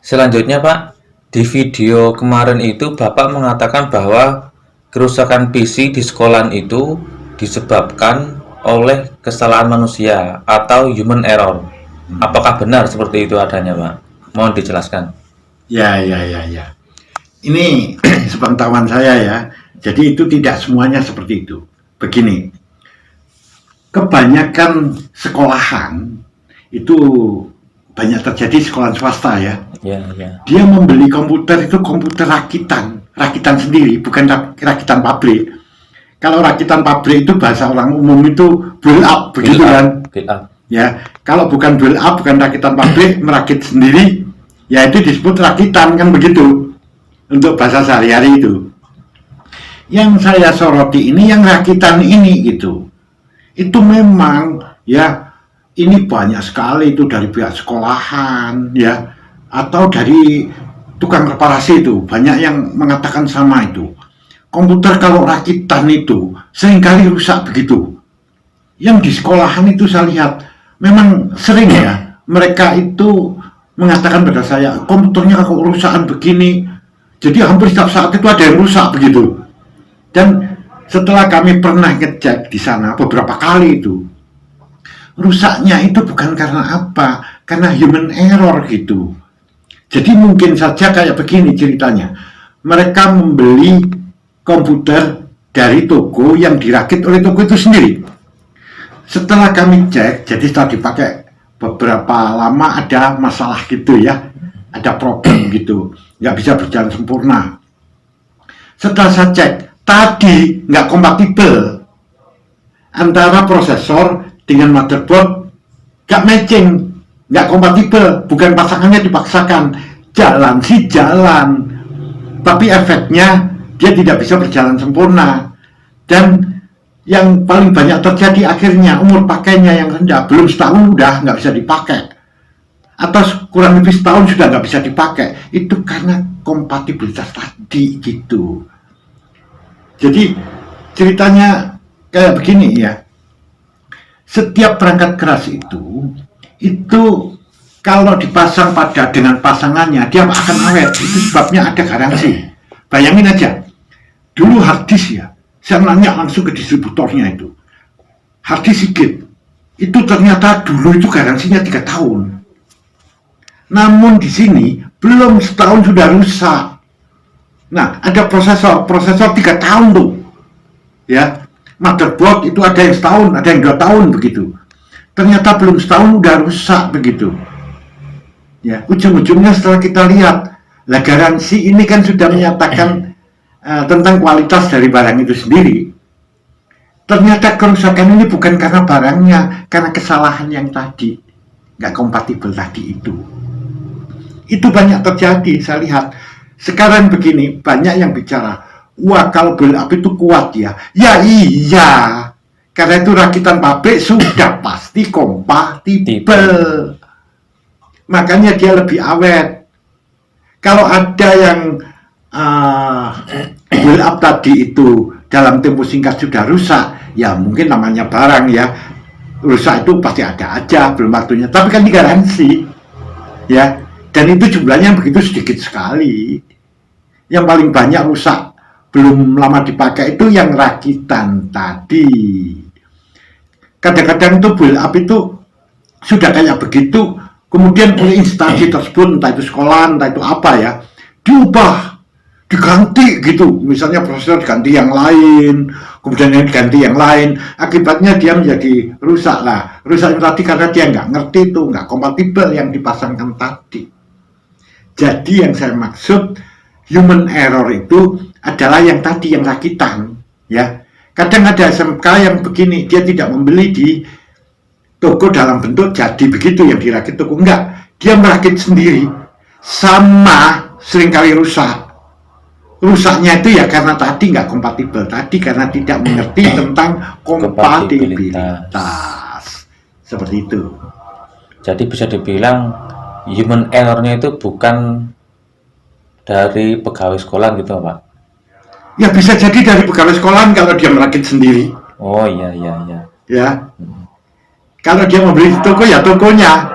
Selanjutnya Pak, di video kemarin itu Bapak mengatakan bahwa kerusakan PC di sekolahan itu disebabkan oleh kesalahan manusia atau human error. Apakah benar seperti itu adanya Pak? Mohon dijelaskan. Ya. Ini sepengetahuan saya ya. Jadi itu tidak semuanya seperti itu. Begini, kebanyakan sekolahan itu banyak terjadi sekolah swasta ya. Ya. Dia membeli komputer itu komputer rakitan sendiri, bukan rakitan pabrik. Kalau rakitan pabrik itu bahasa orang umum itu build up, begitu kan? Build up. Ya, kalau bukan build up, bukan rakitan pabrik, merakit sendiri, ya itu disebut rakitan kan begitu. Untuk bahasa sehari-hari itu. Yang saya soroti ini yang rakitan ini gitu. Itu memang ya ini banyak sekali itu dari pihak sekolahan ya atau dari tukang reparasi itu banyak yang mengatakan sama itu. Komputer kalau rakitan itu seringkali rusak begitu. Yang di sekolahan itu saya lihat memang sering ya mereka itu mengatakan pada saya komputernya kalau rusakan begini. Jadi hampir setiap saat itu ada yang rusak begitu. Dan setelah kami pernah ngecek di sana beberapa kali itu, rusaknya itu bukan karena apa, karena human error gitu. Jadi mungkin saja kayak begini ceritanya. Mereka membeli komputer dari toko yang dirakit oleh toko itu sendiri. Setelah kami cek, jadi setelah dipakai beberapa lama ada masalah gitu ya. Ada problem gitu, nggak bisa berjalan sempurna. Setelah saya cek, tadi nggak kompatibel antara prosesor dengan motherboard, nggak matching, nggak kompatibel, bukan pasangannya dipaksakan, jalan sih jalan, tapi efeknya dia tidak bisa berjalan sempurna. Dan yang paling banyak terjadi akhirnya umur pakainya yang rendah, belum setahun udah nggak bisa dipakai. Atau kurang lebih setahun sudah nggak bisa dipakai, itu karena kompatibilitas tadi gitu. Jadi ceritanya kayak begini ya, setiap perangkat keras itu kalau dipasang dengan pasangannya dia akan awet, itu sebabnya ada garansi. Bayangin aja, dulu hard disk ya, saya nanya langsung ke distributornya itu, hard disk Seagate, itu ternyata dulu itu garansinya 3 tahun. Namun di sini belum setahun sudah rusak. Nah, ada prosesor 3 tahun tuh. Ya, motherboard itu ada yang setahun, ada yang 2 tahun begitu. Ternyata belum setahun udah rusak begitu. Ya, ujung-ujungnya setelah kita lihat, lah garansi ini kan sudah menyatakan tentang kualitas dari barang itu sendiri. Ternyata kerusakan ini bukan karena barangnya, karena kesalahan yang tadi, nggak kompatibel tadi itu. Itu banyak terjadi, saya lihat. Sekarang begini, banyak yang bicara, wah kalau build up itu kuat ya. Ya iya, karena itu rakitan pabrik sudah pasti kompatibel. Makanya dia lebih awet. Kalau ada yang build up tadi itu dalam tempo singkat sudah rusak, ya mungkin namanya barang ya. Rusak itu pasti ada aja, belum waktunya. Tapi kan digaransi, ya. Dan itu jumlahnya begitu sedikit sekali. Yang paling banyak rusak belum lama dipakai itu yang rakitan tadi. Kadang-kadang itu build up itu sudah kayak begitu, kemudian oleh instansi tersebut, entah itu sekolah, entah itu apa ya, diubah, diganti gitu. Misalnya prosesor diganti yang lain, kemudian yang diganti yang lain. Akibatnya dia menjadi rusak lah. Rusak tadi karena dia nggak ngerti itu, nggak kompatibel yang dipasangkan tadi. Jadi yang saya maksud human error itu adalah yang tadi, yang rakitan ya. Kadang ada SMK yang begini, dia tidak membeli di toko dalam bentuk jadi begitu yang dirakit toko, enggak, dia merakit sendiri, sama seringkali rusak. Rusaknya itu ya karena tadi nggak kompatibel tadi, karena tidak mengerti tentang kompatibilitas. Seperti itu. Jadi bisa dibilang human error-nya itu bukan dari pegawai sekolah gitu Pak? Ya bisa jadi dari pegawai sekolah kalau dia merakit sendiri. Oh iya. Ya. Kalau dia membeli di toko ya tokonya.